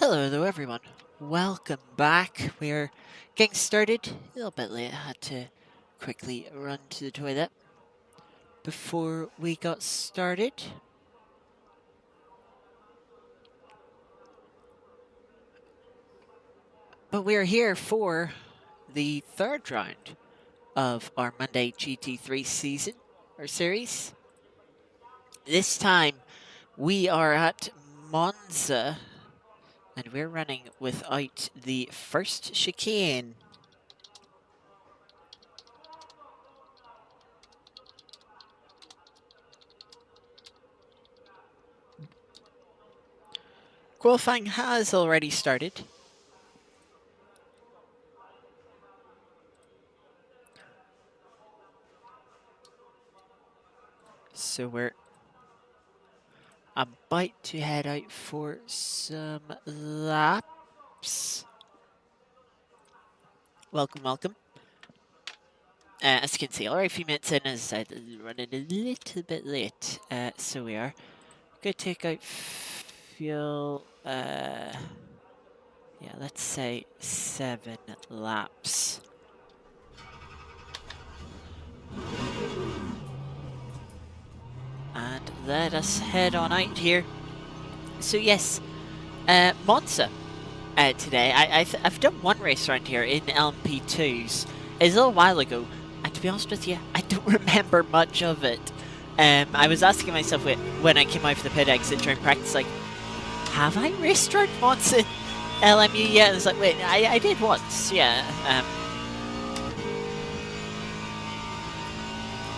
Hello everyone, welcome back. We're getting started a little bit late. I had to quickly run to the toilet before we got started. But we're here for the third round of our Monday GT3 season, or series. This time we are at Monza and we're running without the first chicane. Qualifying has already started. So we're about to head out for some laps. Welcome. As you can see, alright, a few minutes in, as I said, running a little bit late. So we are going to take out fuel, yeah, let's say 7 laps. And let us head on out here. So yes, Monza today. I've done one race around here in LMP2s. It's a little while ago, and to be honest with you, I don't remember much of it. I was asking myself when I came out for the pit exit during practice, like, have I raced around Monza LMU yet? And it's like, wait, I did once, yeah.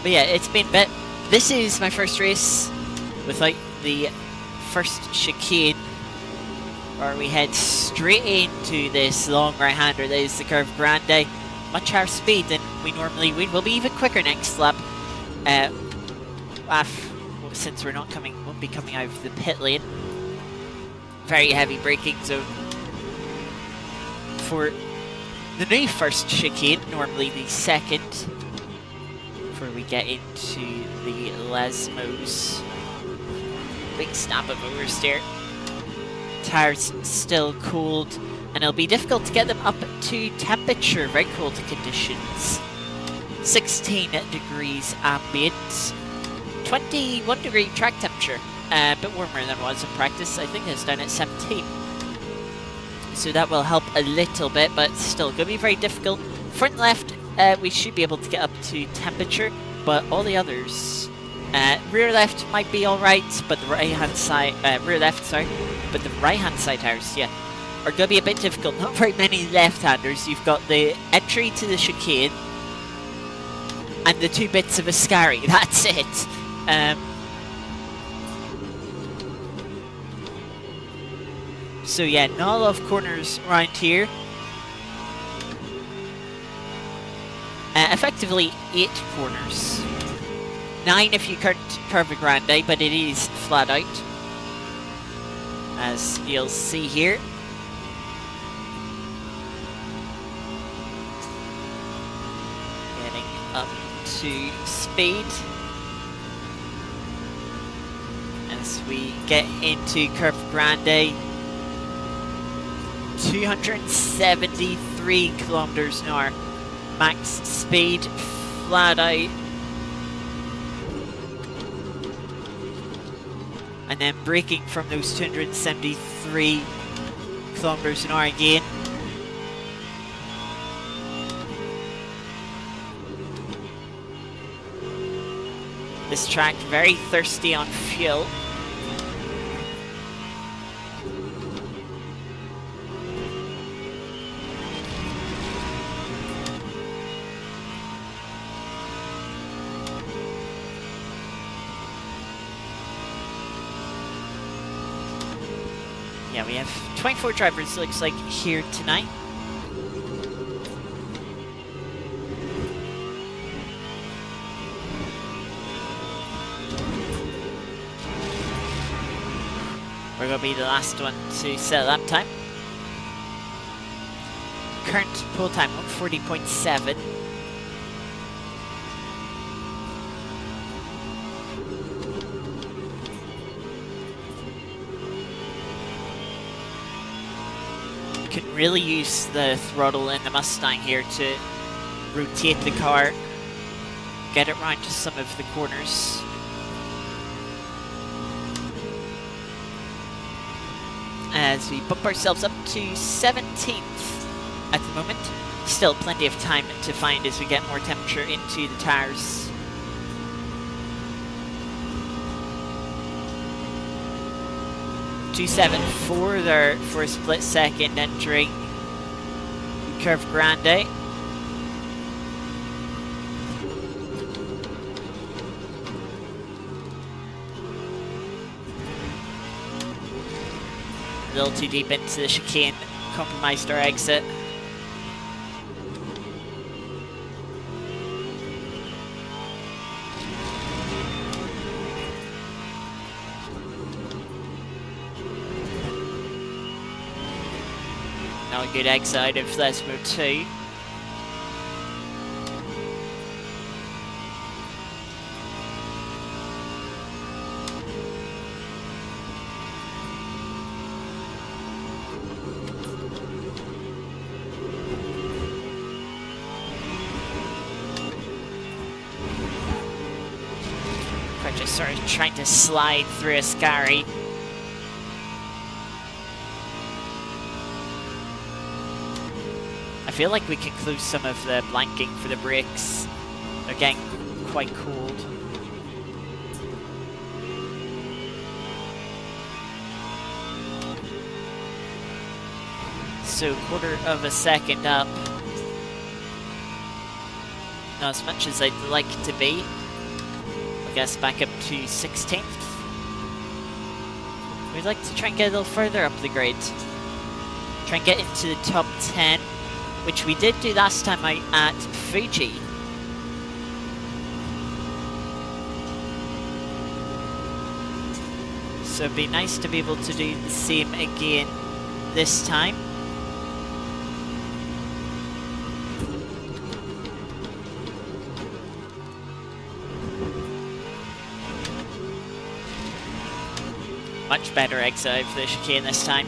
But yeah, it's been a bit. This is my first race without the first chicane, or we head straight into this long right-hander that is the Curve Grande. Much higher speed than we normally would. We'll be even quicker next lap. Since we're not won't be coming out of the pit lane. Very heavy braking zone for the new first chicane, normally the second, before we get into the Lesmos. Big snap of oversteer. Tires still cold, and it'll be difficult to get them up to temperature, very cold conditions. 16 degrees ambient, 21 degree track temperature, a bit warmer than it was in practice. I think it's down at 17. So that will help a little bit, but still going to be very difficult. Front left, we should be able to get up to temperature, but all the others, rear left might be alright, but the right hand side, rear left, sorry, but the right hand side tires, yeah, are going to be a bit difficult. Not very many left-handers. You've got the entry to the chicane and the 2 bits of Ascari. That's it. So yeah, not a lot of corners around here. Effectively 8 corners. 9 if you count Curve Grande, but it is flat out, as you'll see here. Getting up to speed as we get into Curve Grande. 273 kilometers an hour max speed, flat out. And then braking from those 273 kilometers an hour again. This track very thirsty on fuel. Yeah, we have 24 drivers, looks like, here tonight. We're going to be the last one to set lap time. Current pull time, 140.7. can really use the throttle in the Mustang here to rotate the car, get it round to some of the corners. As we bump ourselves up to 17th at the moment. Still plenty of time to find as we get more temperature into the tires. .274 there for a split second entering Curve Grande. A little too deep into the chicane, compromised our exit. Now a good exit out of Lesmo 2. Just sort of trying to slide through a scary. I feel like we can close some of the blanking for the brakes. They're getting quite cold. So quarter of a second up. Not as much as I'd like to be. I guess back up to 16th. We'd like to try and get a little further up the grid. Try and get into the top 10, which we did do last time out at Fuji. So it'd be nice to be able to do the same again this time. Much better exit of the chicane this time.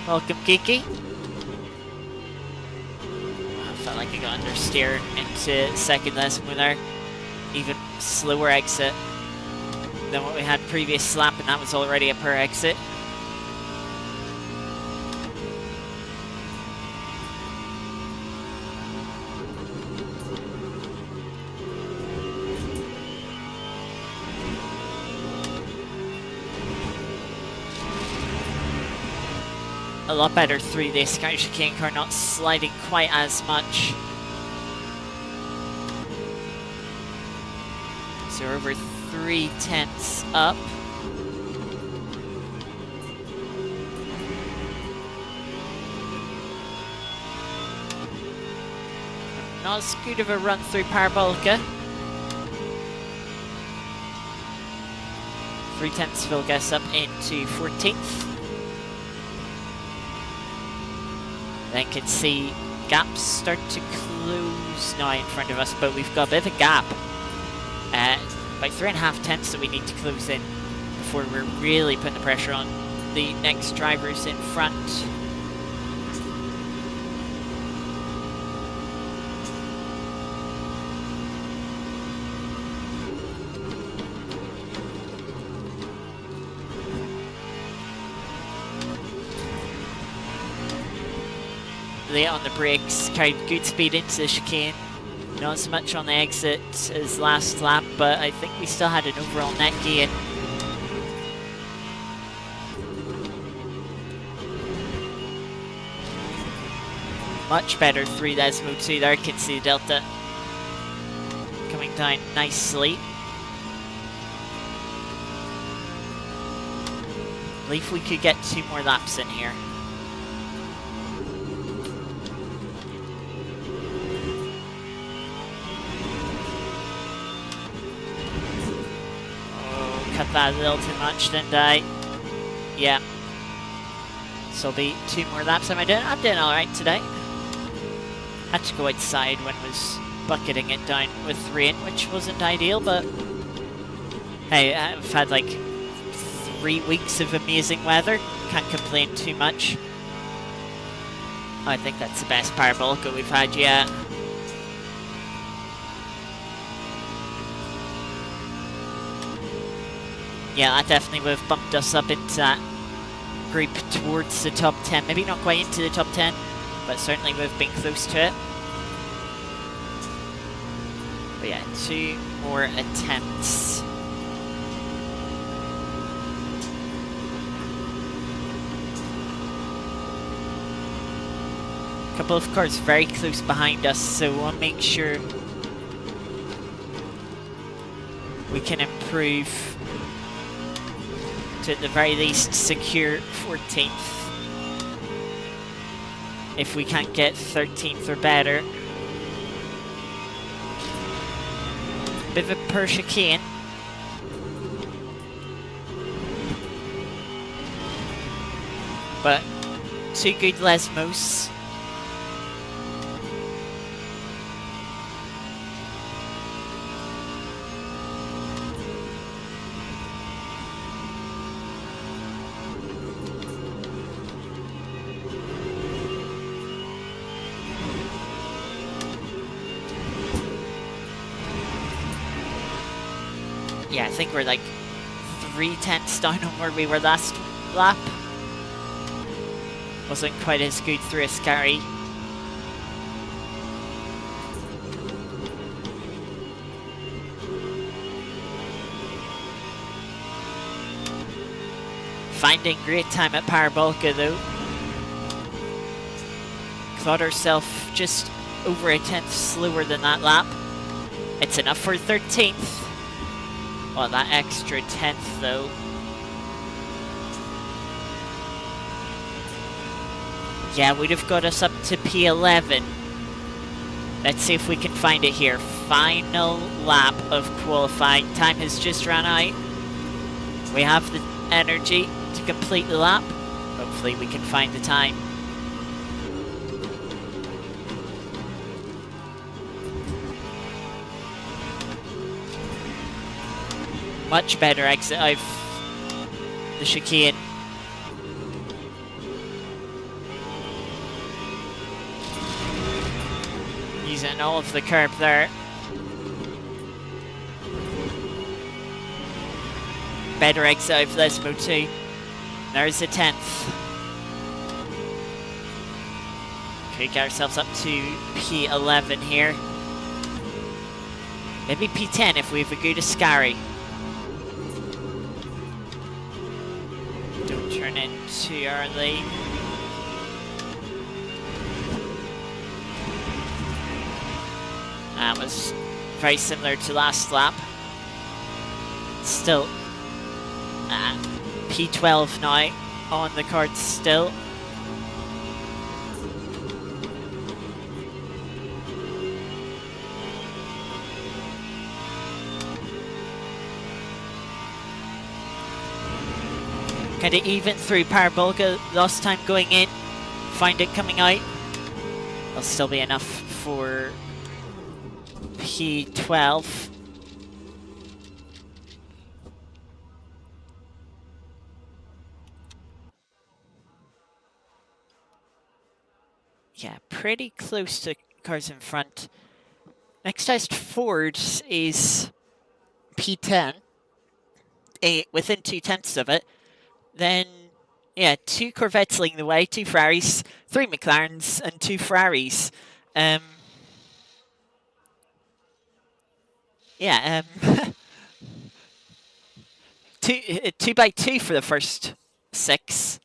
Welcome, Kiki. I felt like I got understeer into second Lesmo there. Even slower exit than what we had previous lap, and that was already a per exit. A lot better through this Sky chicane car, not sliding quite as much. So we're over 3/10 up. Not as good of a run through Parabolica. 3/10 will get us up into 14th. Then can see gaps start to close now in front of us, but we've got a bit of a gap. About 3.5 tenths that we need to close in before we're really putting the pressure on the next drivers in front. Late on the brakes, carried good speed into the chicane. Not as much on the exit as last lap, but I think we still had an overall net gain. Much better through Lesmo 2 there. Can see the delta coming down nicely. I believe we could get 2 more laps in here. Cut that a little too much, didn't I? Yeah. So it'll be 2 more laps. Am I doing? I'm doing alright today. Had to go outside when it was bucketing it down with rain, which wasn't ideal, but hey, I've had like 3 weeks of amazing weather. Can't complain too much. I think that's the best parabolica we've had yet. Yeah, that definitely would have bumped us up into that group towards the top 10. Maybe not quite into the top 10, but certainly would have been close to it. But yeah, 2 more attempts. A couple of cars very close behind us, so we'll make sure we can improve to at the very least secure 14th. If we can't get 13th or better. Bit of a poor chicane. But 2 good Lesmos. Yeah, I think we're like 3/10 down on where we were last lap. Wasn't quite as good through a scary. Finding great time at Parabolica though. Clawed herself just over a 10th slower than that lap. It's enough for 13th. Well, that extra 10th though. Yeah, would have got us up to P11. Let's see if we can find it here. Final lap of qualifying. Time has just run out. We have the energy to complete the lap. Hopefully we can find the time. Much better exit out the chicane. Using all of the curb there. Better exit out of Lesmo too. There's the 10th. Okay, get ourselves up to P11 here. Maybe P10 if we have a good Ascari. Don't turn in too early. That was very similar to last lap. Still P12 now on the cards still. Kind of even through Parabolica last time going in. Find it coming out. There'll still be enough for P12. Yeah, pretty close to cars in front. Next highest Ford is P10. Within 2/10 of it. Then, yeah, 2 Corvettes leading the way, 2 Ferraris, 3 McLarens, and 2 Ferraris. Yeah, 2 by 2 for the first 6.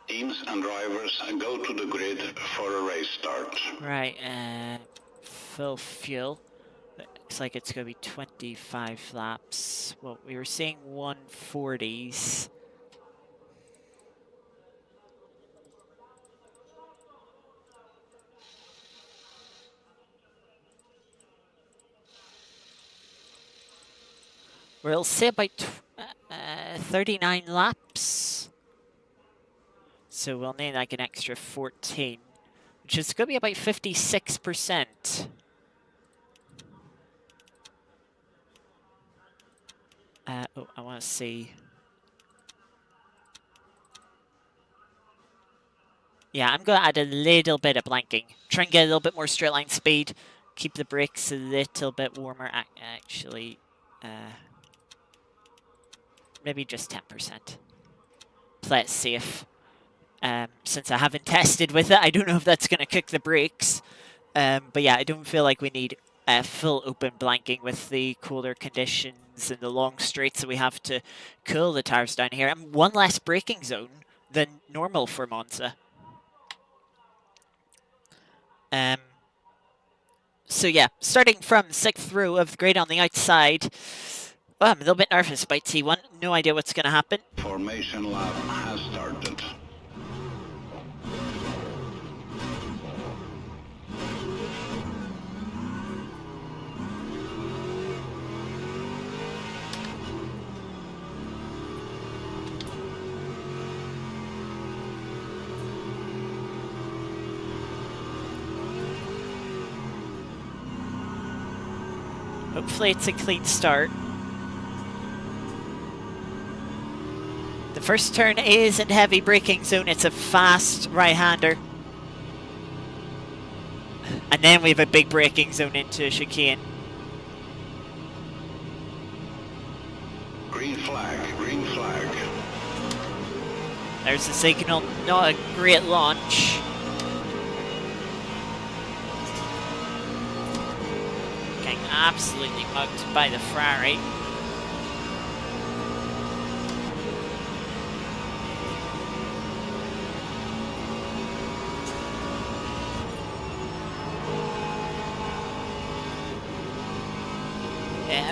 Teams and drivers go to the grid for a race start. Right, full fuel. Looks like it's going to be 25 laps. Well, we were saying 140s. We'll say about 39 laps. So we'll need like an extra 14, which is going to be about 56%. Oh, I want to see. Yeah, I'm going to add a little bit of blanking. Try and get a little bit more straight line speed. Keep the brakes a little bit warmer. Actually, maybe just 10%. Play it safe. Since I haven't tested with it, I don't know if that's going to cook the brakes. But yeah, I don't feel like we need full open blanking with the cooler conditions and the long straights that we have to cool the tires down here. And one less braking zone than normal for Monza. So yeah, starting from 6th row of the grid on the outside. Well, I'm a little bit nervous about T1. No idea what's going to happen. Formation lap has started. Hopefully it's a clean start. The first turn is in heavy braking zone. It's a fast right-hander. And then we have a big braking zone into a chicane. Green flag, green flag. There's the signal. Not a great launch. Getting absolutely mugged by the Ferrari.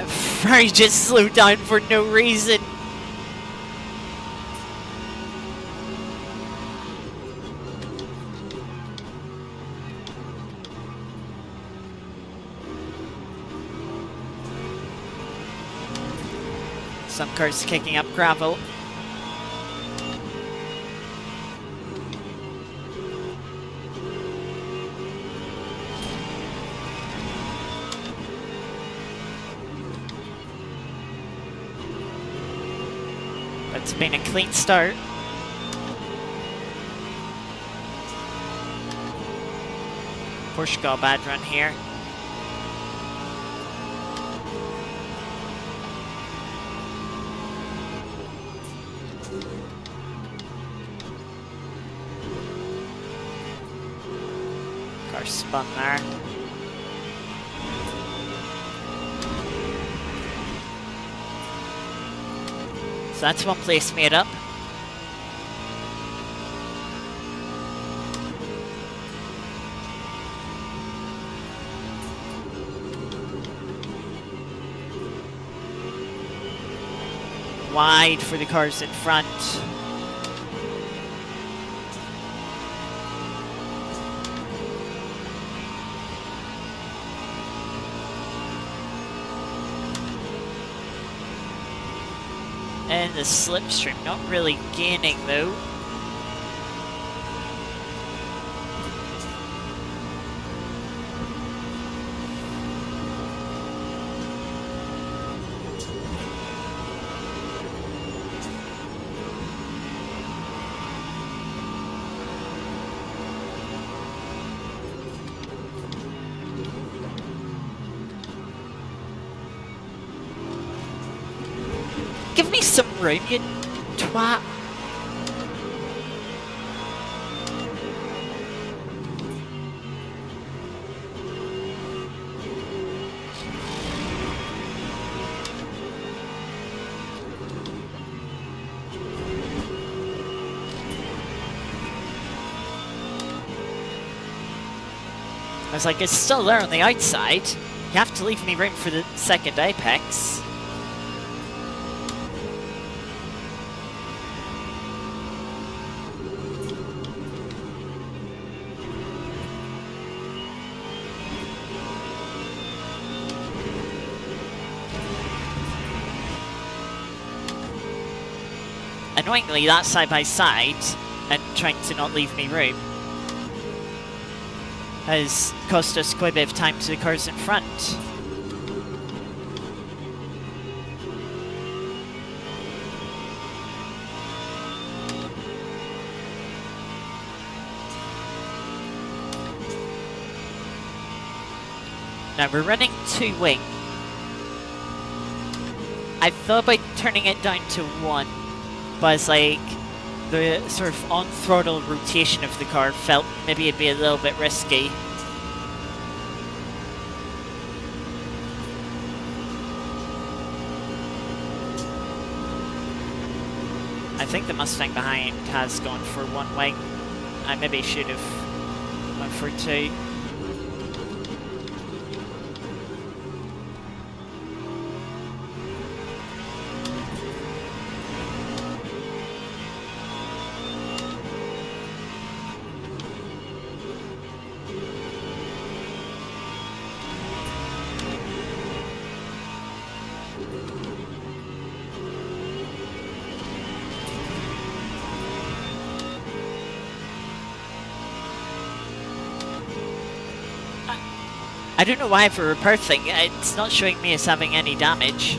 Ferrari just slowed down for no reason. Some cars kicking up gravel. It's been a clean start. Porsche got a bad run here. Car spun there. So that's one place made up. Wide for the cars in front. And the slipstream, not really gaining though. Give me some room, you twat. I was like, it's still there on the outside. You have to leave me room for the second apex. Annoyingly, that side by side and trying to not leave me room has cost us quite a bit of time to the cars in front. Now we're running 2-wing. I thought about turning it down to 1, but it's like the sort of on-throttle rotation of the car felt maybe it'd be a little bit risky. I think the Mustang behind has gone for 1 wing. I maybe should have went for 2. I don't know why for a repair thing, it's not showing me as having any damage.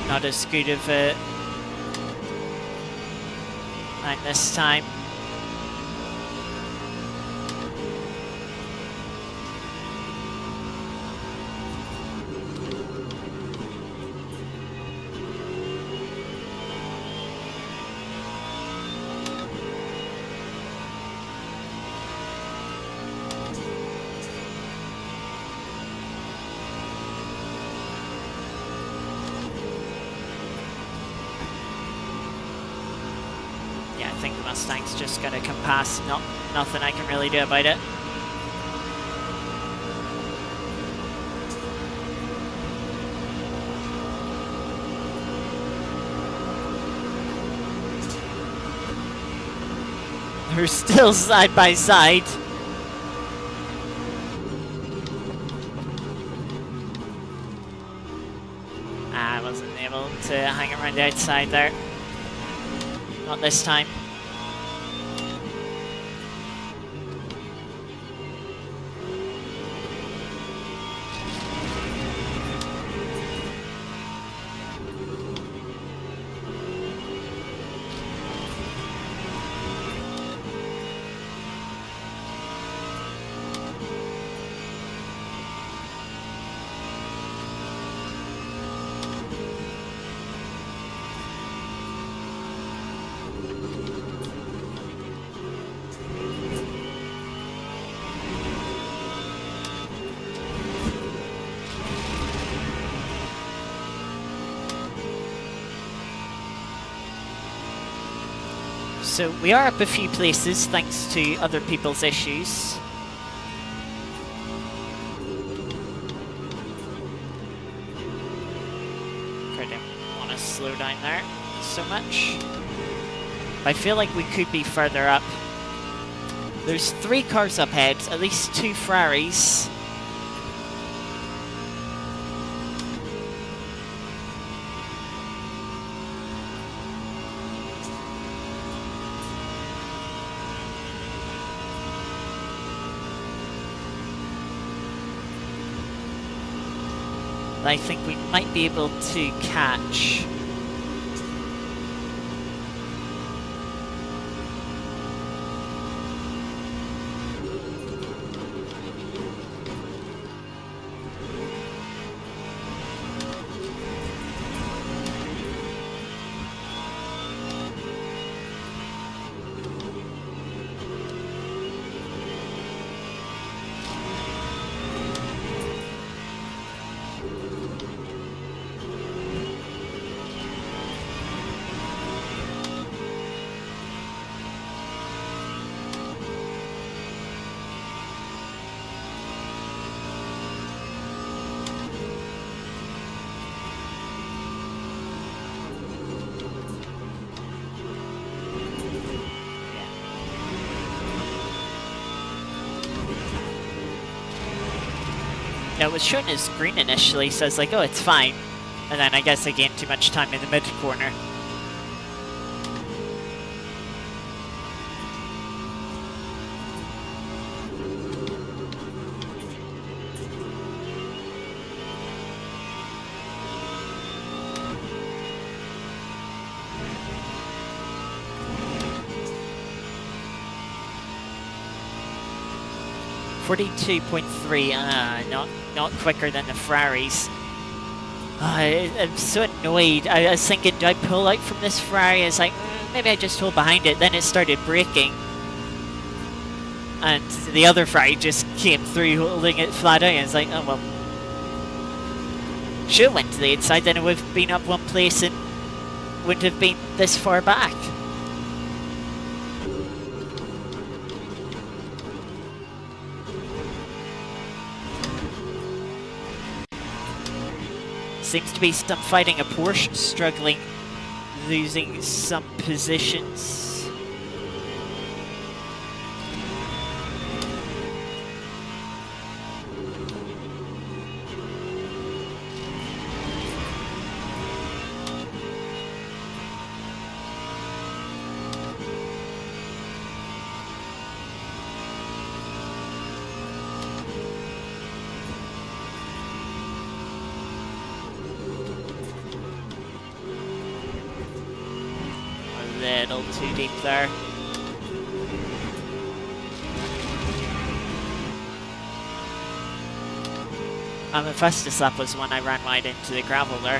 Not as good of a line this time. I think the Mustang's just gonna come past. Nothing I can really do about it. They're still side by side. I wasn't able to hang around the outside there. Not this time. So we are up a few places thanks to other people's issues. I didn't want to slow down there so much. I feel like we could be further up. There's 3 cars up ahead, at least 2 Ferraris. I think we might be able to catch. Now, it was shown as green initially, so I was like, oh, it's fine. And then I guess I gained too much time in the mid-corner. .3, not quicker than the Ferraris. I'm so annoyed. I was thinking, do I pull out from this Ferrari? I was like, maybe I just hold behind it. Then it started braking. And the other Ferrari just came through holding it flat out. I was like, oh well. Should have went to the inside, then it would have been up one place and wouldn't have been this far back. Seems to be some fighting a Porsche, struggling, losing some positions. Little too deep there. The fastest lap was when I ran wide into the gravel there.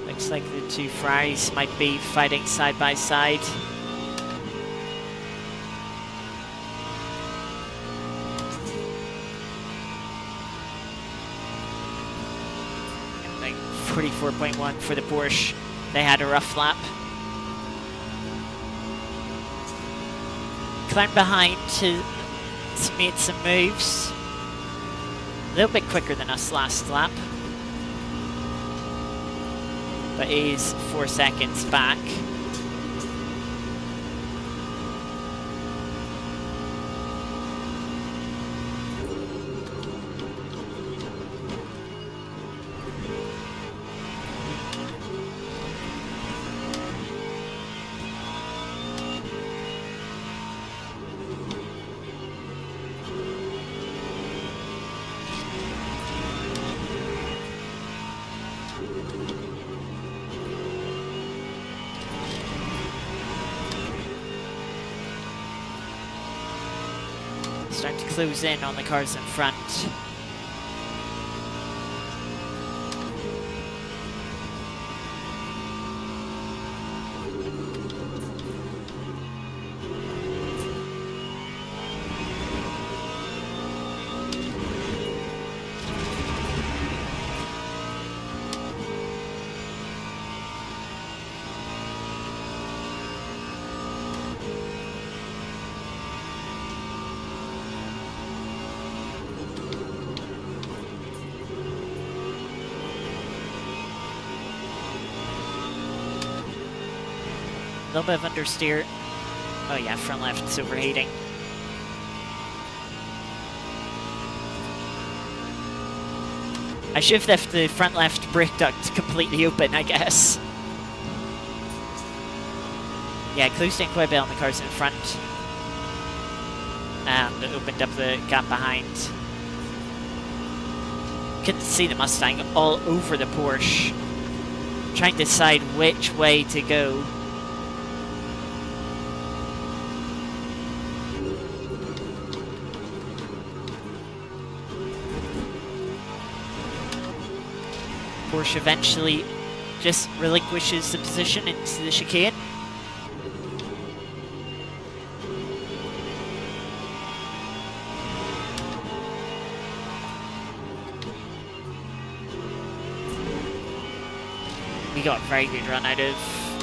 Looks like the two Ferraris might be fighting side by side. Like 44.1 for the Porsche. They had a rough lap. Climbed behind to made some moves. A little bit quicker than us last lap. But he's 4 seconds back. Starting to close in on the cars in front. A little bit of understeer. Oh yeah, front left, it's overheating. I should have left the front left brake duct completely open, I guess. Yeah, closed in quite a bit on the cars in front. And it opened up the gap behind. Couldn't see the Mustang all over the Porsche. Trying to decide which way to go. Porsche eventually just relinquishes the position into the chicane. We got a very good run out of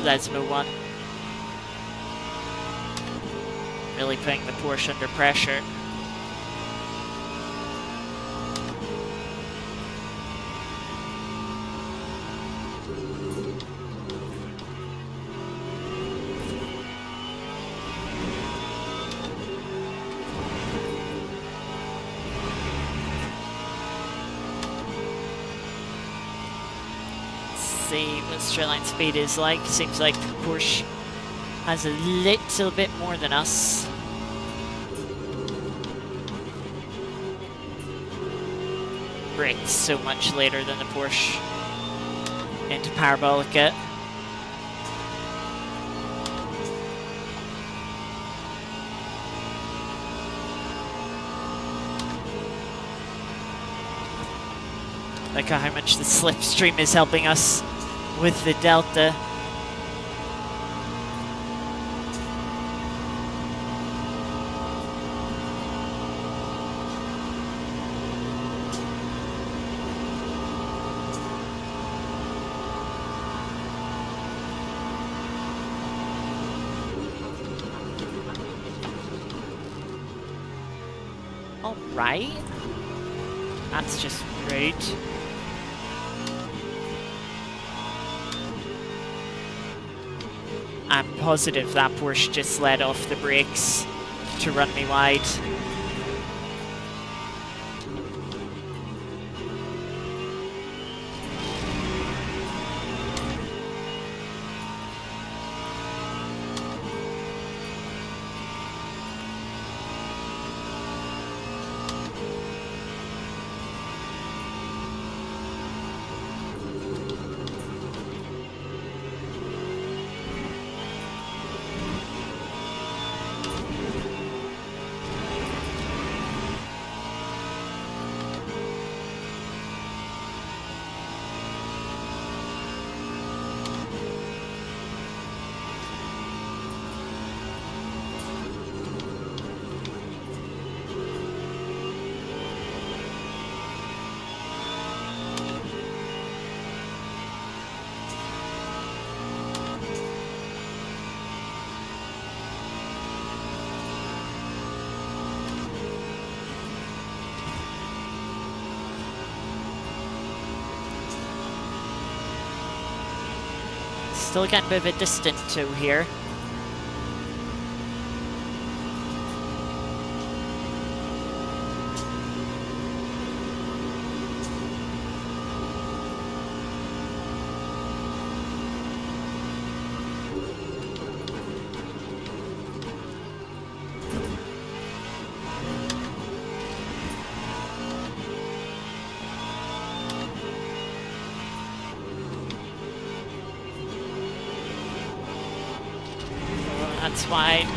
Lesmo 1. Really putting the Porsche under pressure. See what straight line speed is like. Seems like Porsche has a little bit more than us. Brakes so much later than the Porsche into Parabolica. Look at how much the slipstream is helping us with the Delta. All right, that's just great. I'm positive that Porsche just let off the brakes to run me wide. Still getting a bit of a distant two here. That's wide.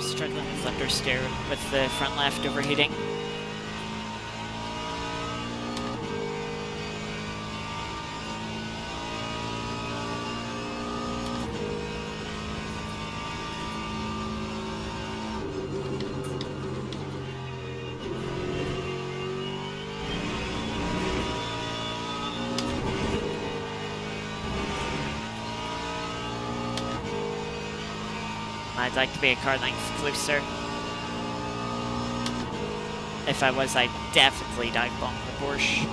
Struggling with understeer with the front left overheating. I'd like to be a car length closer. If I was, I'd definitely dive bomb the Porsche.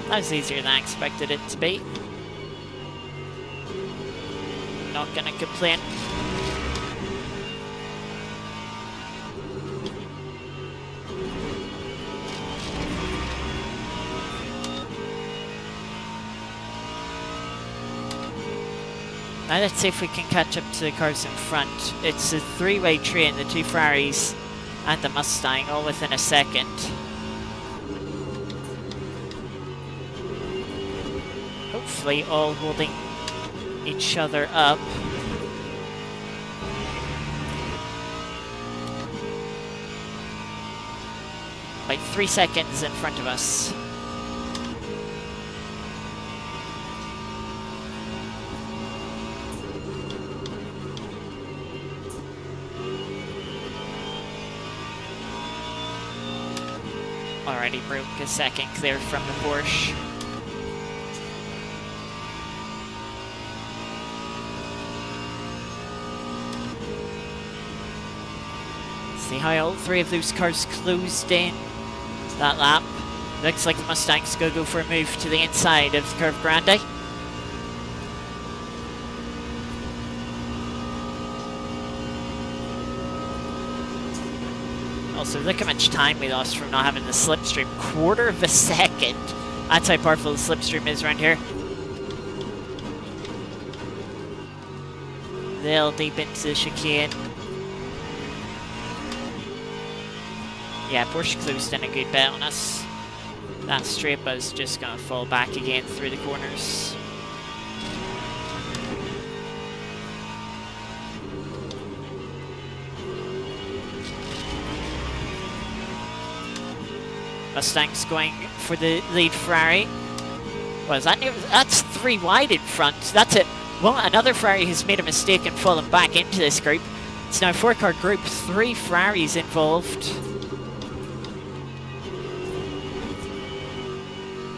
That was easier than I expected it to be. Not gonna complain. Now let's see if we can catch up to the cars in front. It's a three-way train, the two Ferraris and the Mustang, all within a second. Hopefully all holding each other up. Like 3 seconds in front of us. Already broke a second clear from the Porsche. See how all three of those cars closed in that lap. Looks like the Mustang's gonna go for a move to the inside of the Curve Grande. Also, look how much time we lost from not having the slipstream. 1/4 of a second. That's how powerful the slipstream is around here. They'll deep into the chicane. Yeah, Porsche closed in a good bit on us. That straight buzz just gonna fall back again through the corners. Mustang's going for the lead Ferrari. What is that? That's 3 wide in front. That's it. Well, another Ferrari has made a mistake and fallen back into this group. It's now a 4-car group, 3 Ferraris involved.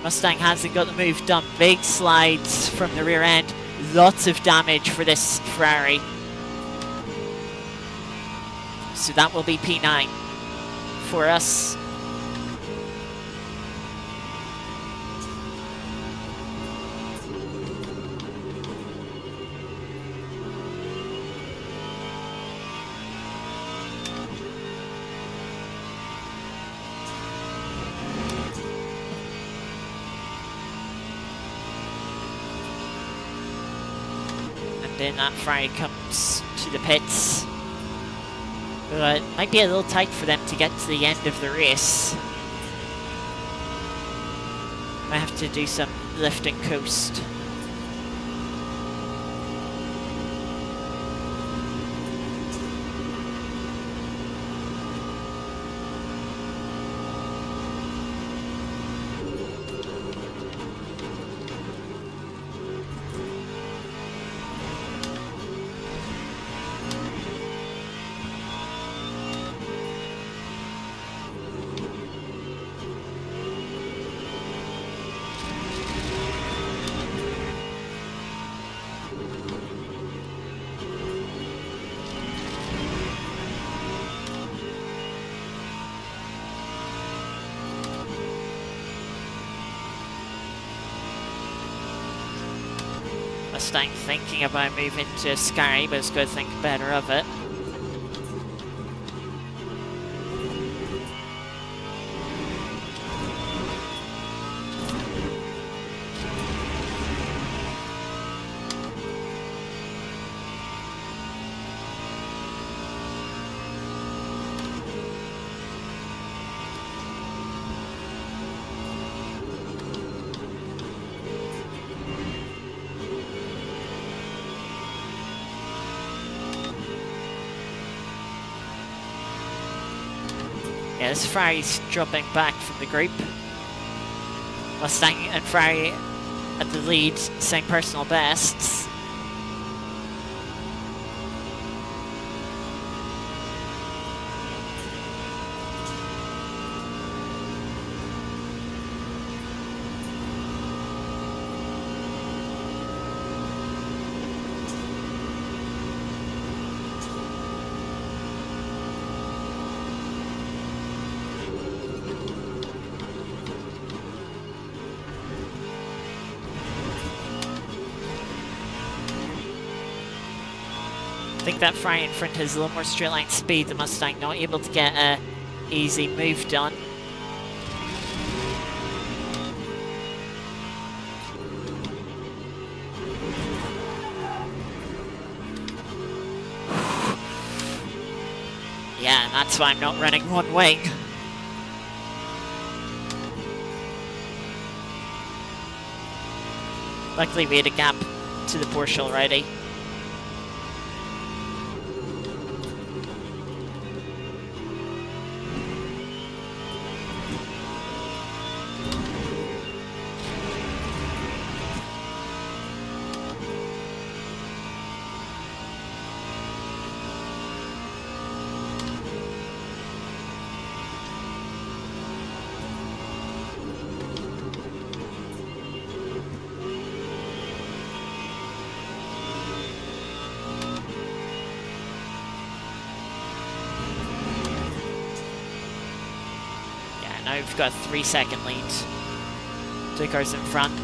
Mustang hasn't got the move done. Big slides from the rear end. Lots of damage for this Ferrari. So that will be P9 for us. Then that Ferrari comes to the pits. But it might be a little tight for them to get to the end of the race. Might have to do some lift and coast. Mustang thinking about moving to Sky, but it's good to think better of it. Yeah, this Ferrari's dropping back from the group. Mustang and Ferrari at the lead, same personal bests. I think that Ferrari in front has a little more straight line speed. The Mustang not able to get a easy move done. Yeah, and that's why I'm not running one wing. Luckily we had a gap to the Porsche already. Now we've got a 3-second lead. 2 cars in front.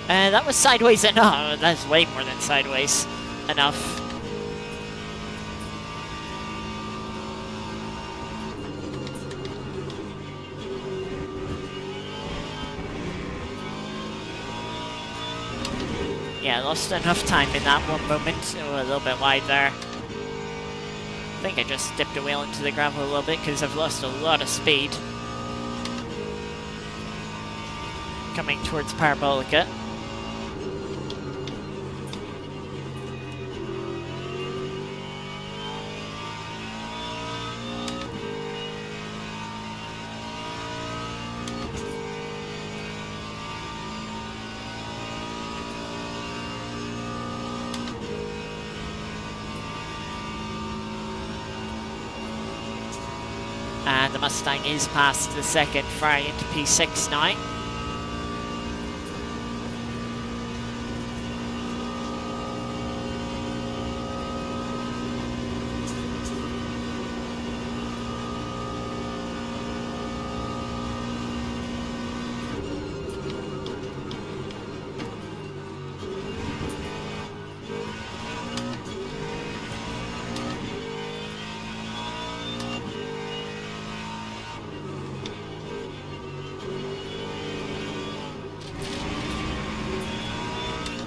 That was sideways enough. That's way more than sideways enough. Yeah, lost enough time in that one moment. Oh, a little bit wide there. I think I just dipped a wheel into the gravel a little bit because I've lost a lot of speed. Coming towards Parabolica. And the Mustang is past the second Ferrari into P6 now.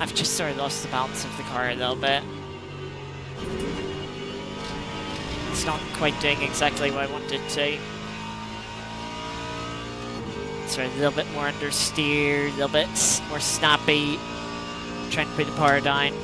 I've just sort of lost the balance of the car a little bit. it's not quite doing exactly what I wanted to. So a little bit more understeer, a little bit more snappy, trying to put the power down.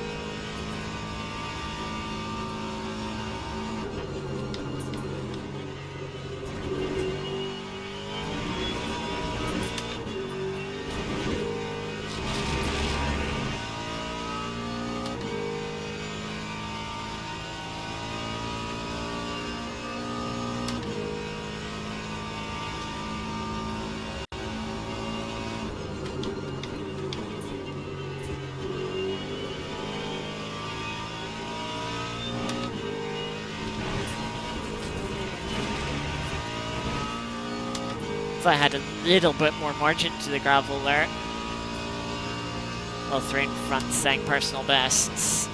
If I had a little bit more margin to the gravel there. All three in front saying personal bests.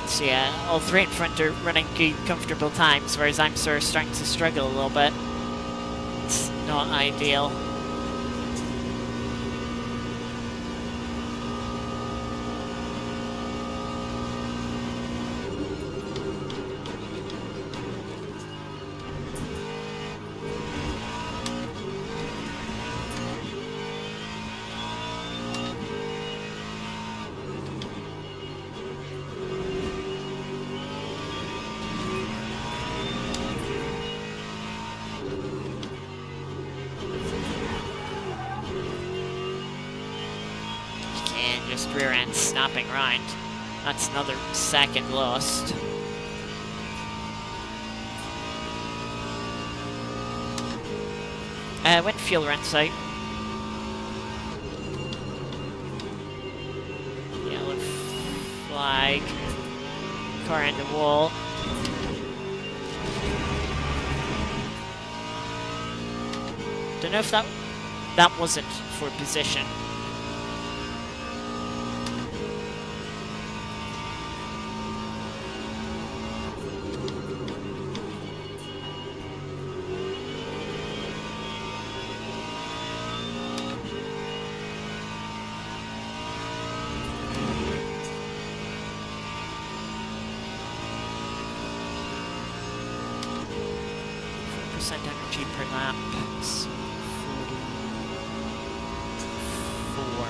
So yeah, all three in front are running good, comfortable times, whereas I'm sort of starting to struggle a little bit. It's not ideal. Just rear end snapping right. That's another second lost. When fuel runs out. Yellow flag. Car in the wall. Don't know if that wasn't for position. Energy per lap. So 44.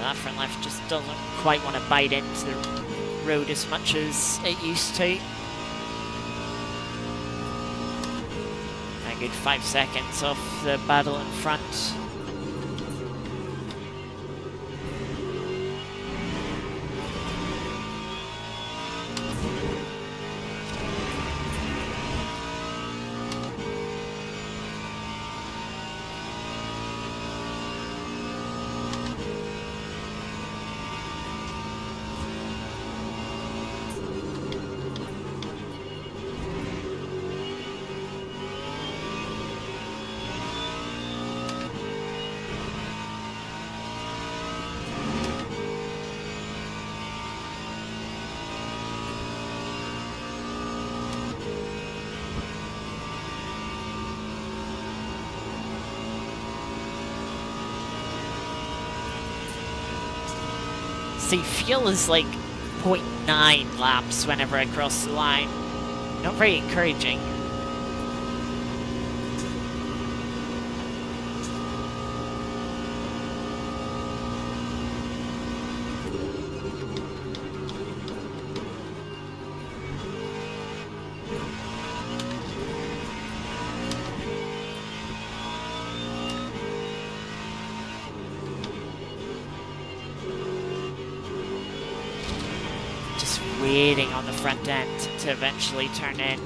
That front left just doesn't quite want to bite into the road as much as it used to. A good 5 seconds off the battle in front. See, fuel is like 0.9 laps whenever I cross the line. Not very encouraging. waiting on the front end to eventually turn in.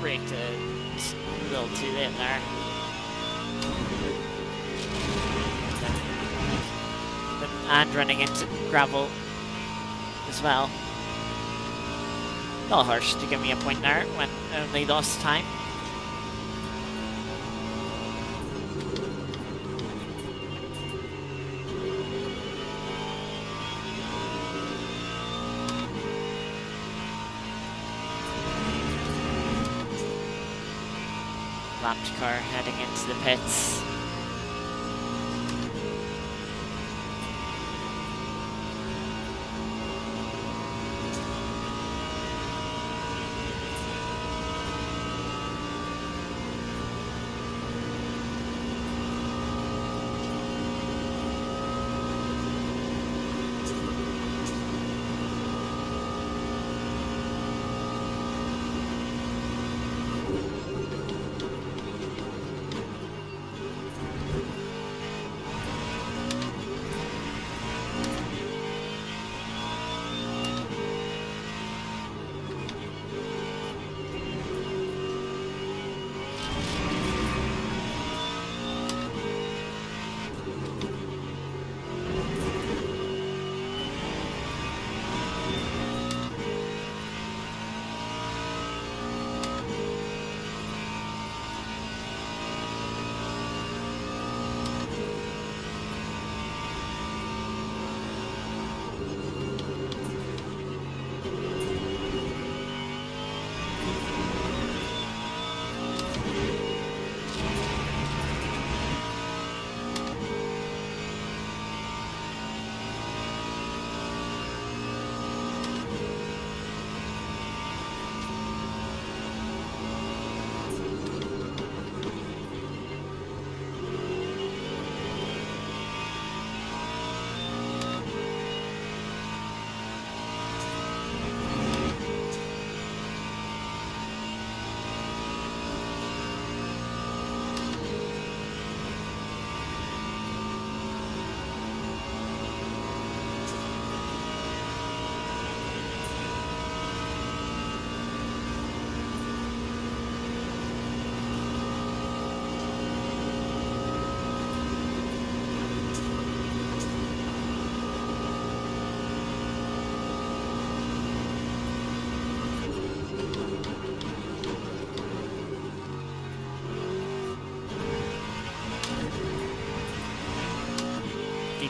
Braked a little too late there. And running into gravel as well. A little harsh to give me a point there when only lost time. Lapped car heading into the pits.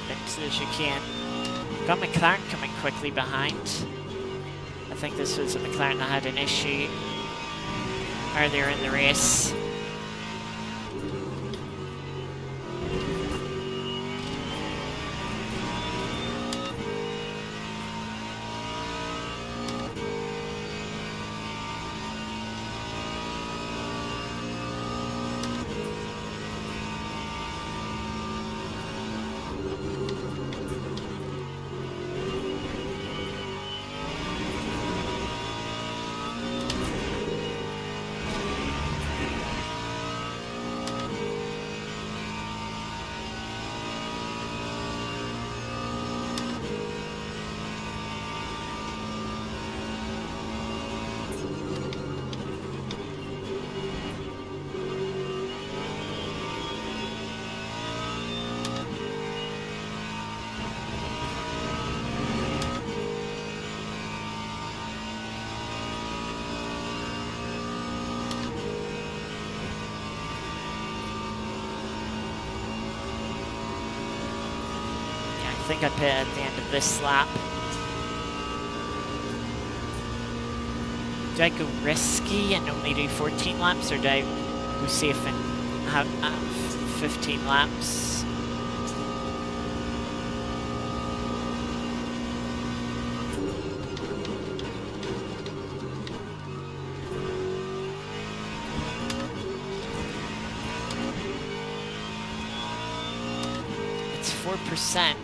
into the chicane. Got McLaren coming quickly behind. I think this was a McLaren that had an issue earlier in the race. I think I pit at the end of this lap. Do I go risky and only do 14 laps, or do I go safe and have 15 laps? It's 4%.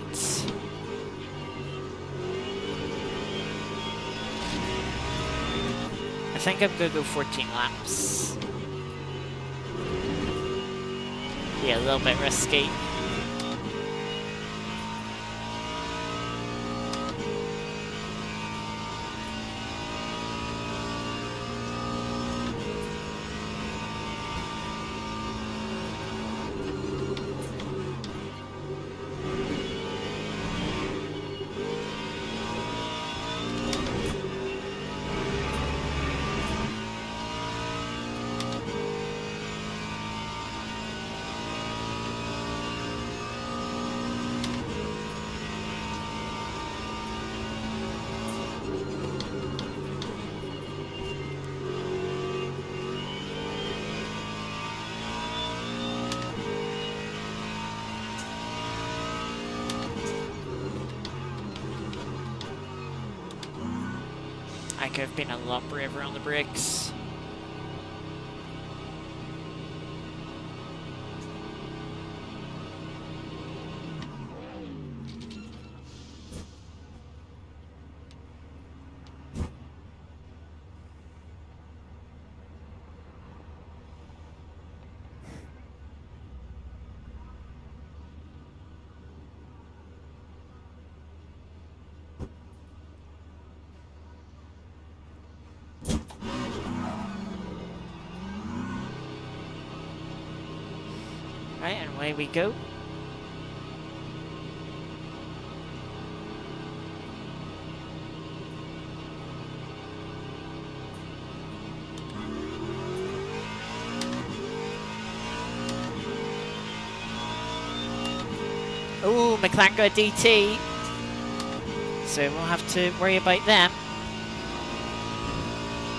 I think I'm gonna go 14 laps. Yeah, a little bit risky. I could have been a lot braver on the brakes. Right, and away we go. Oh, McLaren got a DT. So we'll have to worry about them.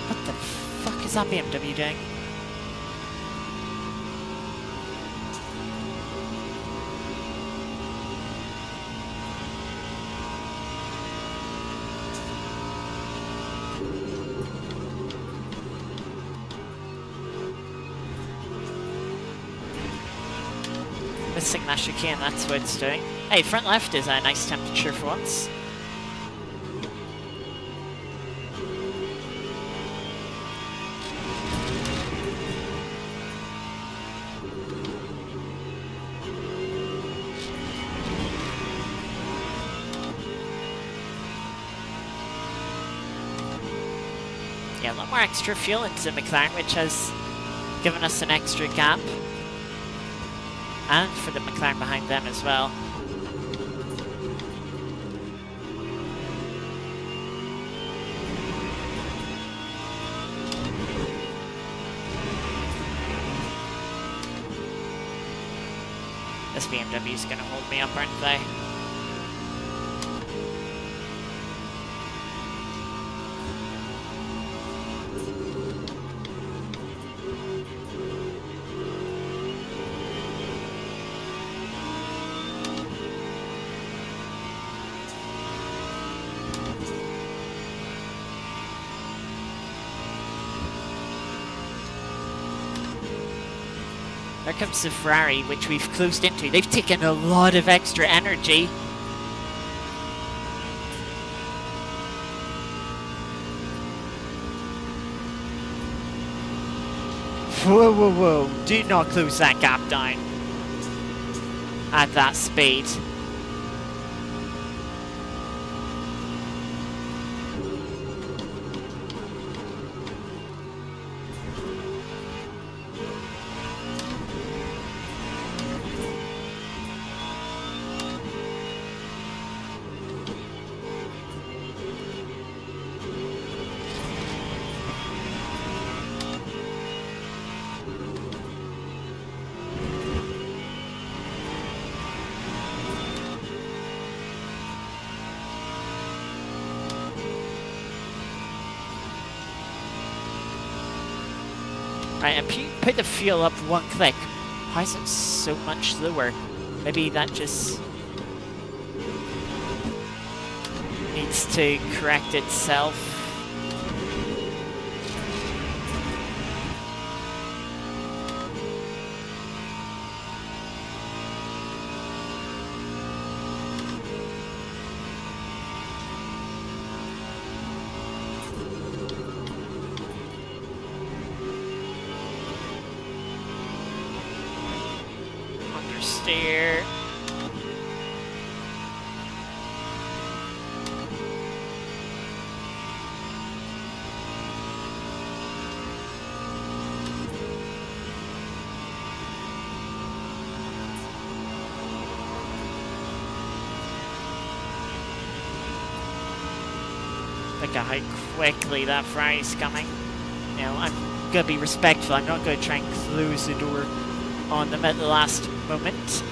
What the fuck is that BMW doing? Missing that chicane, that's what it's doing. Hey, front left is a nice temperature for once. Yeah, a lot more extra fuel into the McLaren, which has given us an extra gap. And for the McLaren behind them as well. This BMW's gonna hold me up, aren't they? There comes the Ferrari, which we've closed into. They've taken a lot of extra energy. Whoa, whoa, whoa. Do not close that gap down at that speed. Right, and put the fuel up one click. Why is it so much lower? Maybe that just needs to correct itself. Understeer. Look at how quickly that fry is coming. You know, I'm gonna be respectful. I'm not gonna try and close the door on them at the last moment.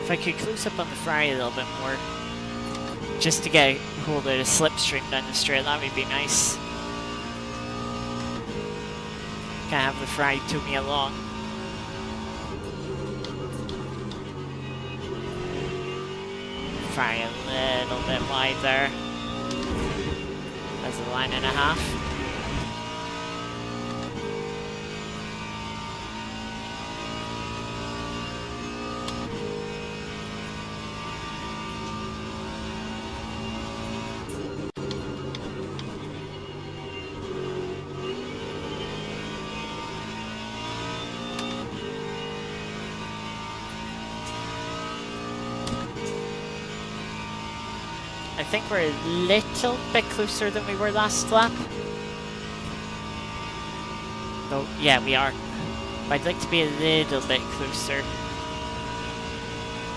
If I could close up on the Ferrari a little bit more, just to get a hold of the slipstream down the straight, that would be nice. Can't have the Ferrari tow me along. Ferrari a little bit wide there. That's a line and a half. I think we're a little bit closer than we were last lap. Oh, yeah, we are. But I'd like to be a little bit closer.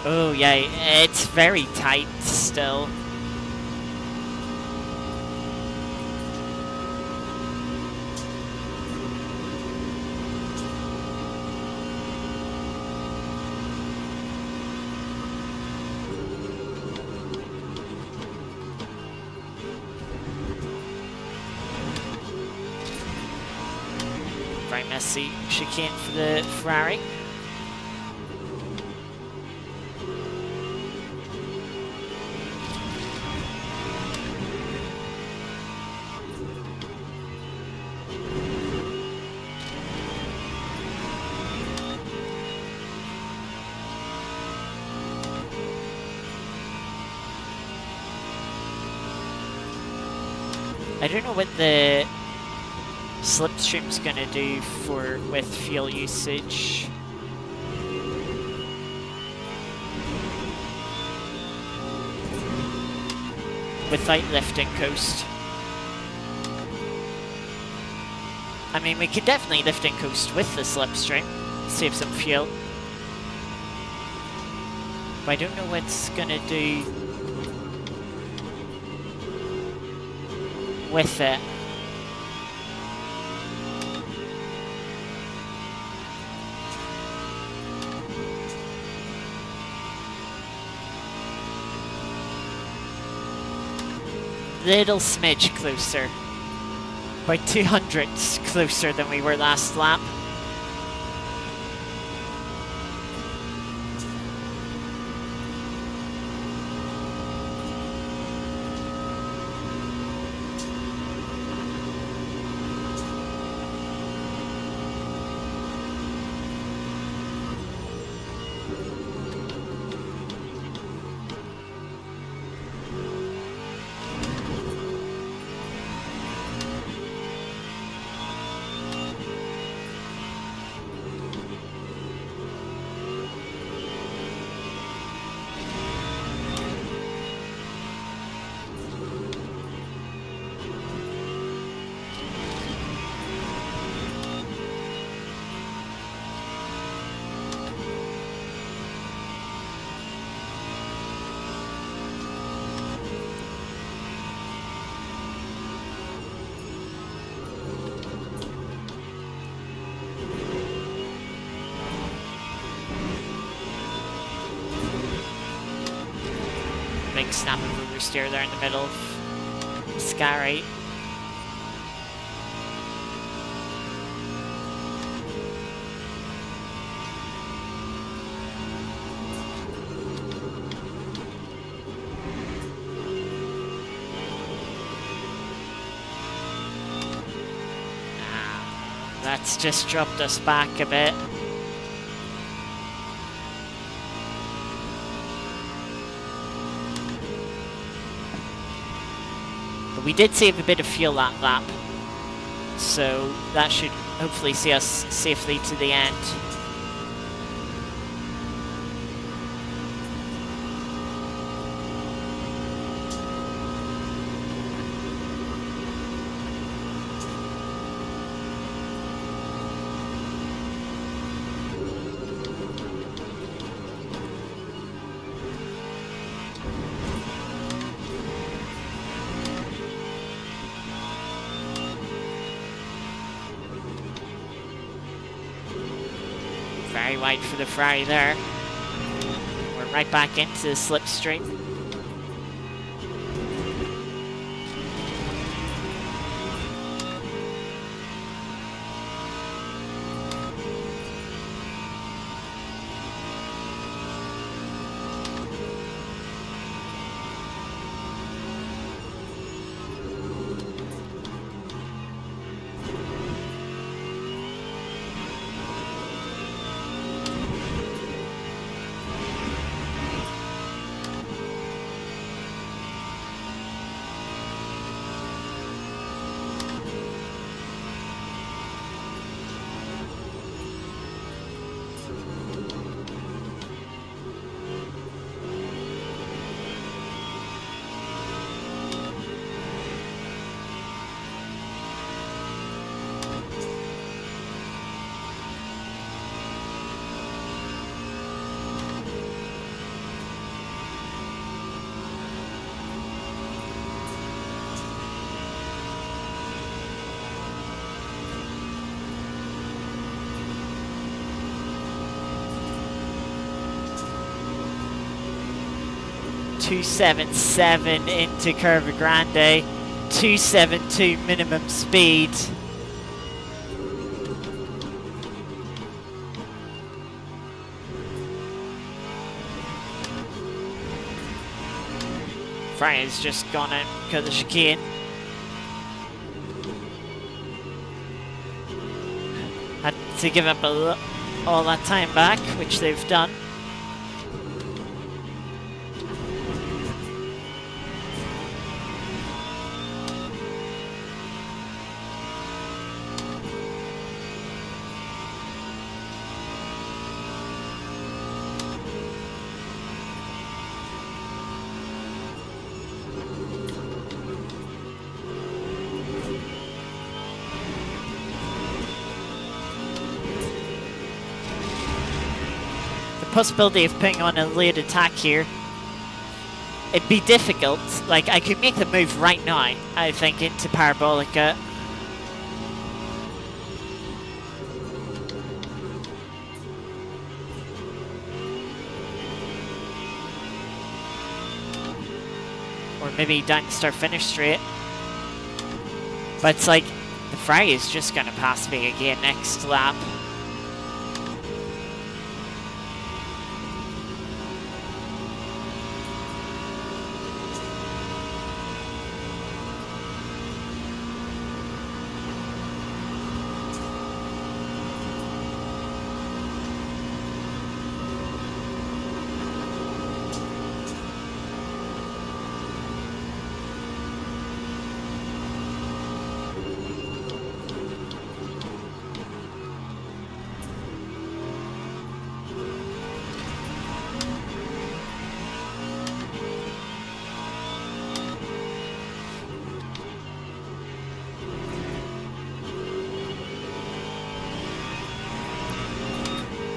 Oh, yeah, it's very tight still. Very messy chicane for the Ferrari. I don't know what the slipstream's gonna do with fuel usage. Without lift and coast. I mean, we could definitely lift and coast with the slipstream, save some fuel. But I don't know what it's gonna do with it. Little smidge closer. By 200s closer than we were last lap. Big snap of oversteer there in the middle of Sky. That's just dropped us back a bit. We did save a bit of fuel that lap, so that should hopefully see us safely to the end. Very wide for the Ferrari there. We're right back into the slipstream. 277 into Curva Grande, 272 minimum speed. Ferrari's just gone out because of the chicane. Had to give up all that time back, which they've done. Possibility of putting on a late attack here. It'd be difficult. Like, I could make the move right now, I think, into Parabolica. Or maybe down to start finish straight. But it's like, the Ferrari is just gonna pass me again next lap.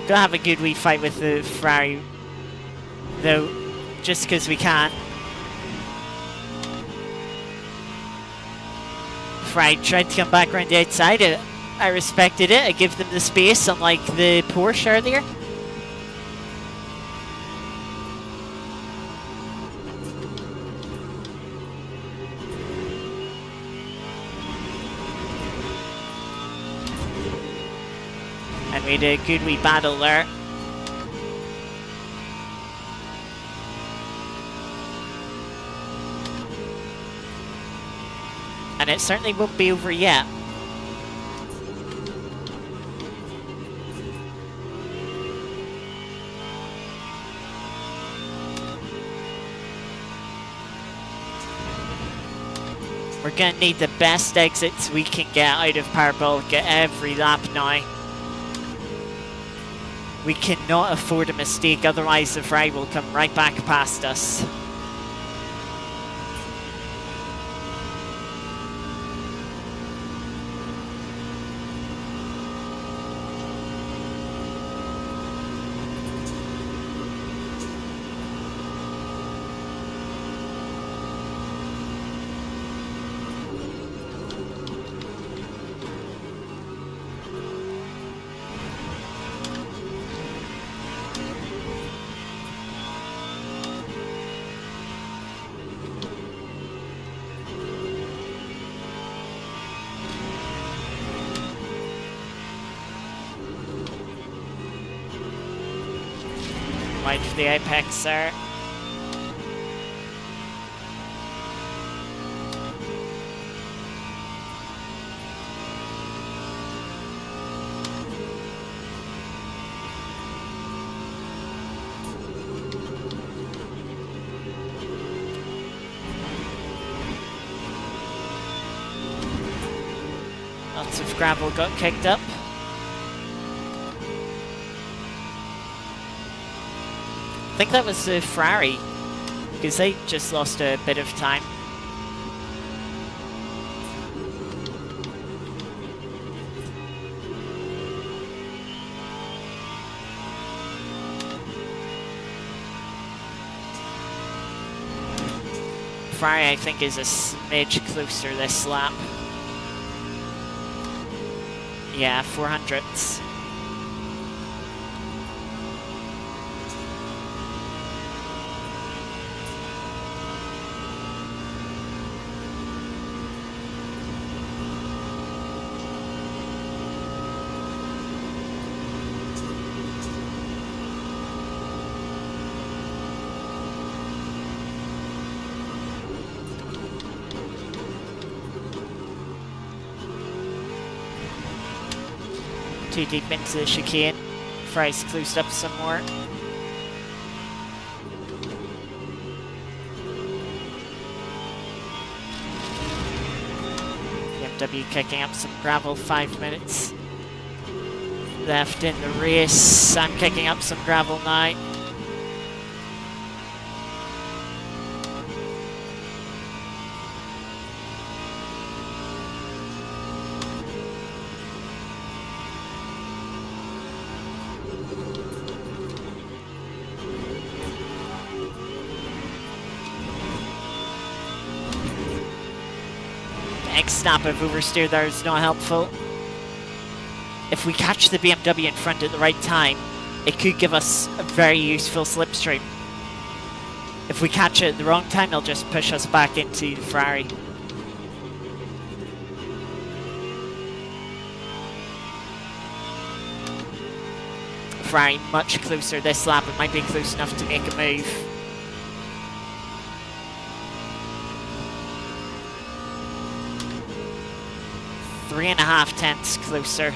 Gonna have a good wee fight with the Ferrari, though, just because we can. Ferrari tried to come back around the outside. I respected it. I give them the space, unlike the Porsche earlier. And we had a good wee battle there. And it certainly won't be over yet. We're going to need the best exits we can get out of Parabolica every lap now. We cannot afford a mistake, otherwise the Ferrari will come right back past us. Wide for the apex there. Lots of gravel got kicked up. I think that was the Ferrari, because they just lost a bit of time. Ferrari, I think, is a smidge closer this lap. Yeah, 400ths. Too deep into the chicane. Fry's closed up some more. BMW kicking up some gravel, 5 minutes left in the race. I'm kicking up some gravel now. Big snap of oversteer there is not helpful. If we catch the BMW in front at the right time, it could give us a very useful slipstream. If we catch it at the wrong time, it'll just push us back into the Ferrari. Ferrari much closer this lap. It might be close enough to make a move. Three and a half tenths closer.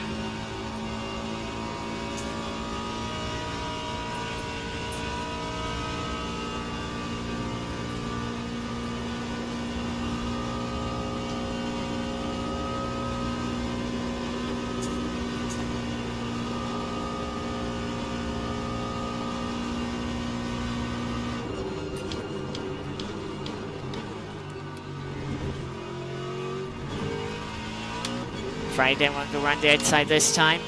Ferrari didn't want to go around the outside this time.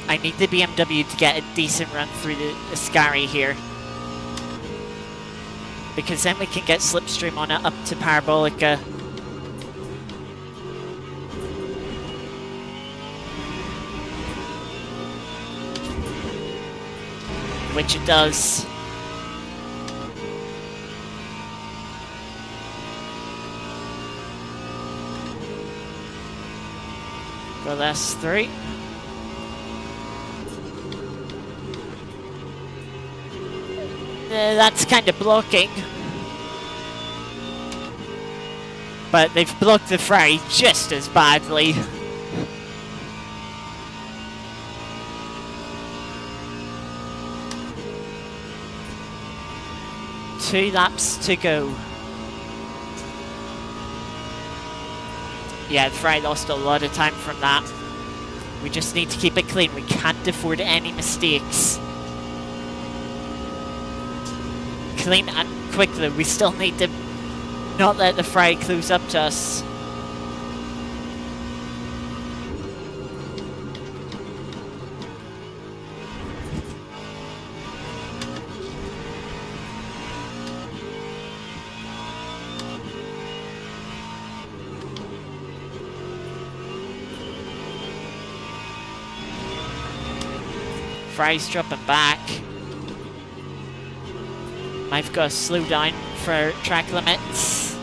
I need the BMW to get a decent run through the Ascari here, because then we can get slipstream on it up to Parabolica. Which it does. Go last 3. That's kind of blocking. But they've blocked the Ferrari just as badly. Two laps to go. Yeah, the Ferrari lost a lot of time from that. We just need to keep it clean. We can't afford any mistakes. Clean and quickly. We still need to not let the Ferrari close up to us. Ferrari's dropping back. I've got to slow down for track limits.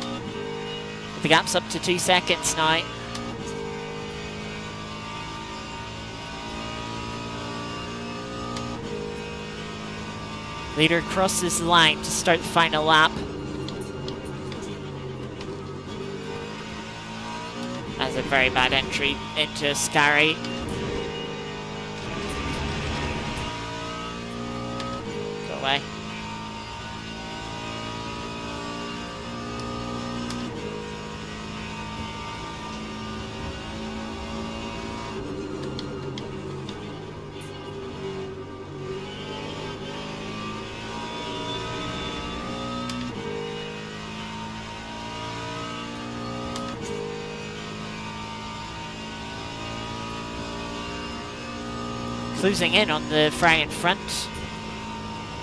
The gap's up to 2 seconds now. Leader crosses the line to start the final lap. That's a very bad entry into Ascari. Go away. Closing in on the Ferrari in front.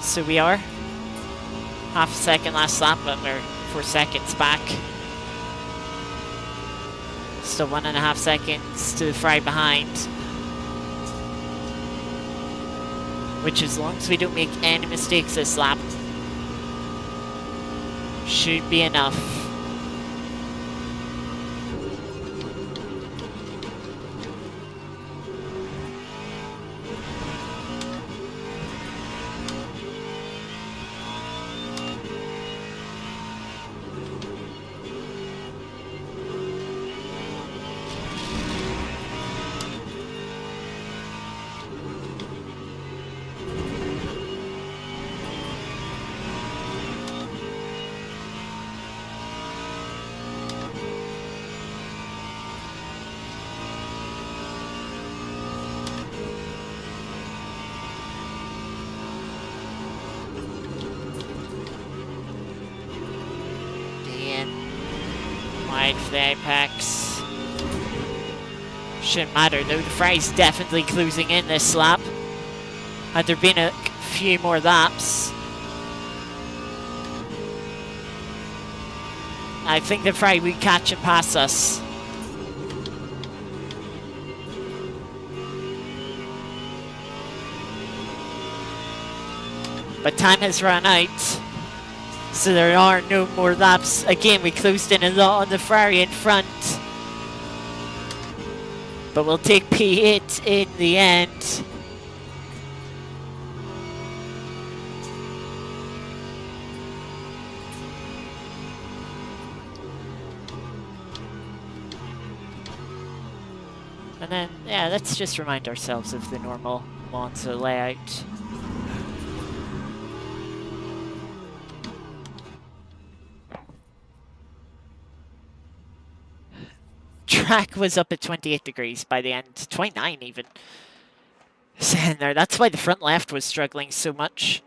So we are. Half a second last lap, but we're 4 seconds back. Still 1.5 seconds to the Ferrari behind. Which, as long as we don't make any mistakes this lap, should be enough. wide for the apex. Shouldn't matter though, the Ferrari's definitely closing in this lap. Had there been a few more laps, I think the Ferrari would catch and pass us. But time has run out, so there are no more laps. Again, we closed in a lot on the Ferrari in front, but we'll take P8 in the end. And then, yeah, let's just remind ourselves of the normal Monza layout. Track was up at 28 degrees by the end, 29 even. Sitting there, that's why the front left was struggling so much.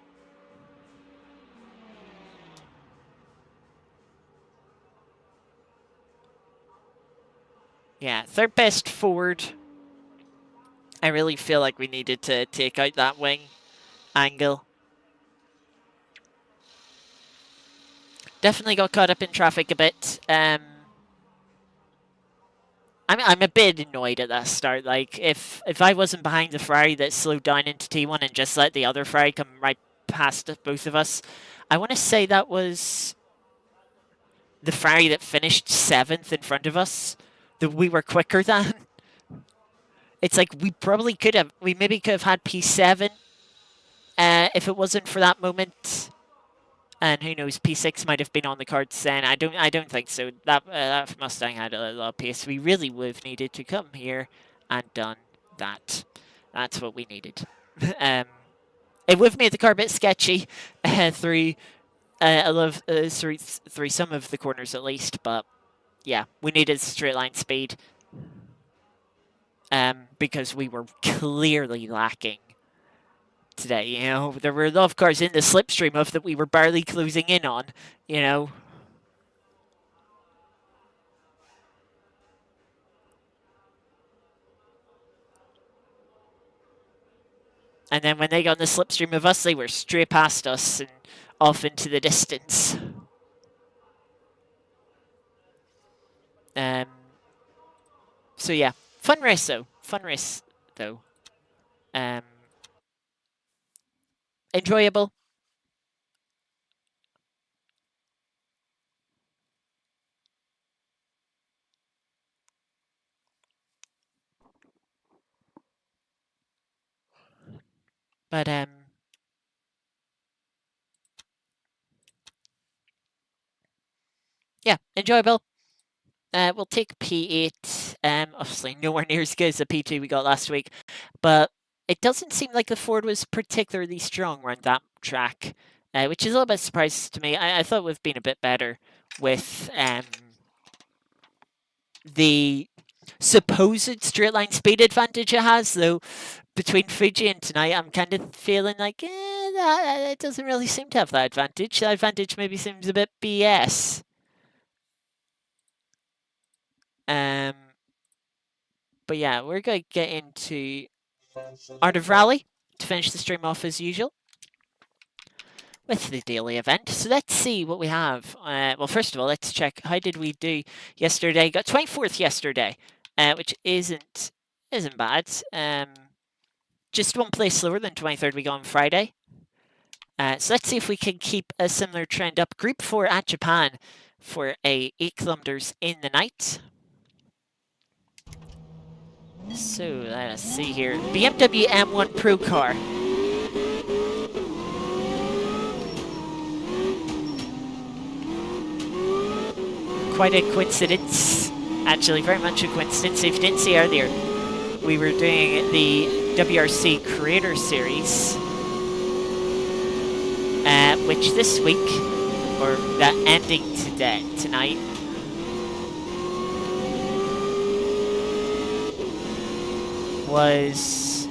Yeah, third best forward. I really feel like we needed to take out that wing angle. Definitely got caught up in traffic a bit. I'm a bit annoyed at that start. Like, if I wasn't behind the Ferrari that slowed down into T1 and just let the other Ferrari come right past both of us, I want to say that was the Ferrari that finished 7th in front of us, that we were quicker than. It's like we maybe could have had P7 if it wasn't for that moment. And who knows, P6 might have been on the cards then. I don't think so. That Mustang had a lot of pace. We really would have needed to come here and done that. That's what we needed. It would have made the car a bit sketchy through some of the corners at least. But yeah, we needed straight line speed because we were clearly lacking today. You know, there were a lot of cars in the slipstream of that we were barely closing in on, you know. And then when they got in the slipstream of us, they were straight past us and off into the distance. So yeah, fun race though. Enjoyable. But yeah, enjoyable. We'll take P8. Obviously nowhere near as good as the P2 we got last week, but it doesn't seem like the Ford was particularly strong around that track, which is a little bit surprising to me. I thought we've been a bit better with the supposed straight line speed advantage it has, though. Between Fuji and tonight, I'm kind of feeling like that it doesn't really seem to have that advantage. That advantage maybe seems a bit BS. But yeah, we're going to get into Art of Rally to finish the stream off as usual with the daily event. So let's see what we have. Well, first of all, let's check how did we do yesterday. Got 24th yesterday, which isn't bad. Just one place slower than 23rd we got on Friday. So let's see if we can keep a similar trend up. Group 4 at Japan for a 8 kilometers in the night. So let us see here. BMW M1 Pro car. Quite a coincidence. Actually, very much a coincidence. If you didn't see earlier, we were doing the WRC Creator Series, which this week, or that ending tonight, was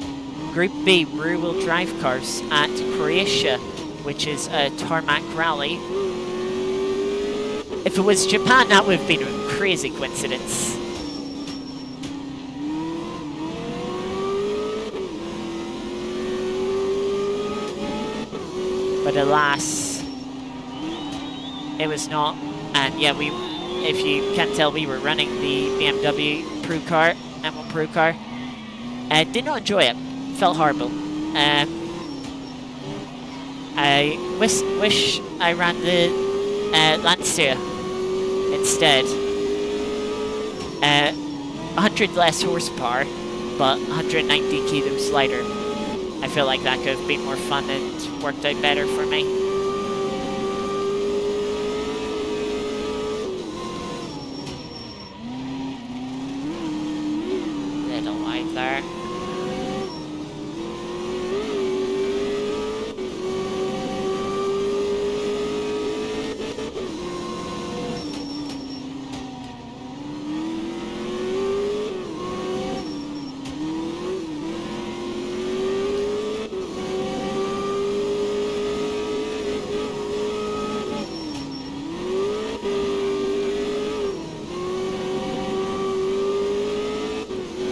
Group B rear-wheel drive cars at Croatia, which is a tarmac rally. If it was Japan, that would have been a crazy coincidence. But alas, it was not. And yeah, if you can't tell, we were running the BMW Pro car, M1 Pro car. Did not enjoy it. Felt horrible. I wish I ran the Lancia instead. 100 less horsepower, but 190 kilos lighter. I feel like that could have been more fun and worked out better for me. Little wide there.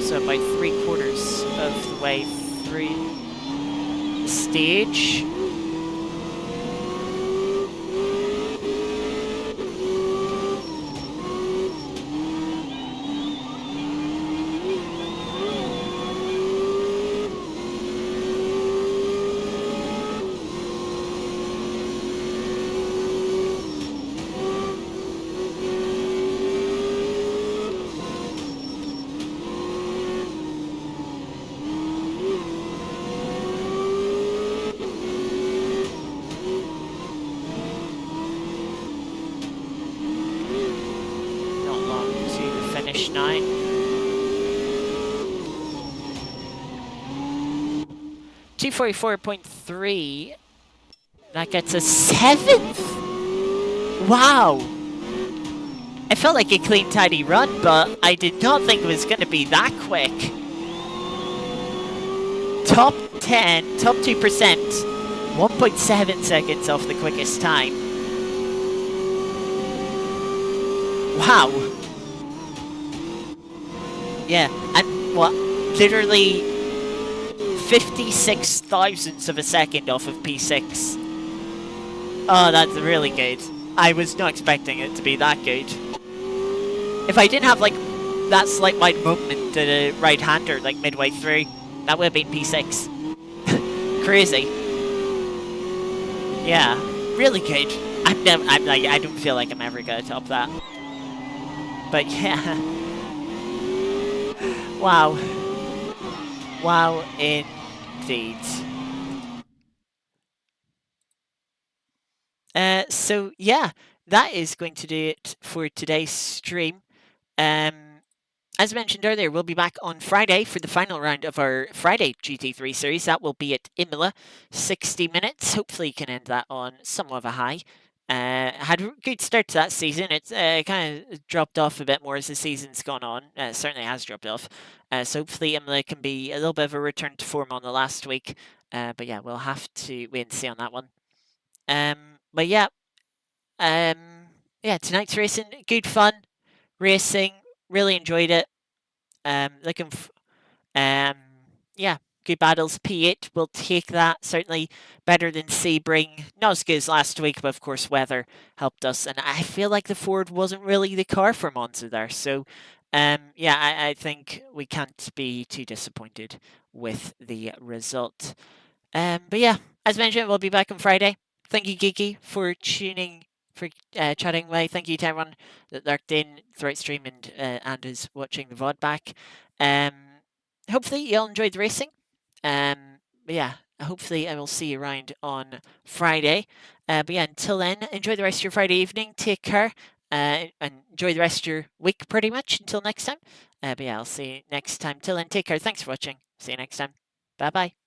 So about 3/4 of the way through the stage. Finish 9. $244.3. That gets a 7th. Wow. I felt like a clean, tidy run, but I did not think it was going to be that quick. Top 10, top 2%, 1.7 seconds off the quickest time. Wow. Yeah, and what? Literally 56 thousandths of a second off of P6. Oh, that's really good. I was not expecting it to be that good. If I didn't have, like, that slight wide movement to the right-hander, like, midway through, that would have been P6. Crazy. Yeah, really good. I don't feel like I'm ever gonna top that. But yeah. Wow. Wow, indeed. So yeah, that is going to do it for today's stream. As mentioned earlier, we'll be back on Friday for the final round of our Friday GT3 series. That will be at Imola, 60 minutes. Hopefully you can end that on somewhat of a high. Had a good start to that season. It's kind of dropped off a bit more as the season's gone on. Certainly has dropped off. So hopefully Imola can be a little bit of a return to form on the last week. But yeah, we'll have to wait and see on that one. But yeah, yeah, tonight's racing, good fun racing. Really enjoyed it. Yeah, good battles. P8 will take that. Certainly better than Sebring. Not as good as last week, but of course weather helped us. And I feel like the Ford wasn't really the car for Monza there. So, yeah, I think we can't be too disappointed with the result. But yeah, as mentioned, we'll be back on Friday. Thank you, Geeky, for tuning, for chatting away. Thank you to everyone that lurked in throughout stream and is watching the VOD back. Hopefully you all enjoyed the racing. But yeah, hopefully I will see you around on Friday. But yeah, until then, enjoy the rest of your Friday evening. Take care. And enjoy the rest of your week pretty much until next time. But yeah, I'll see you next time. Till then, take care. Thanks for watching. See you next time. Bye-bye.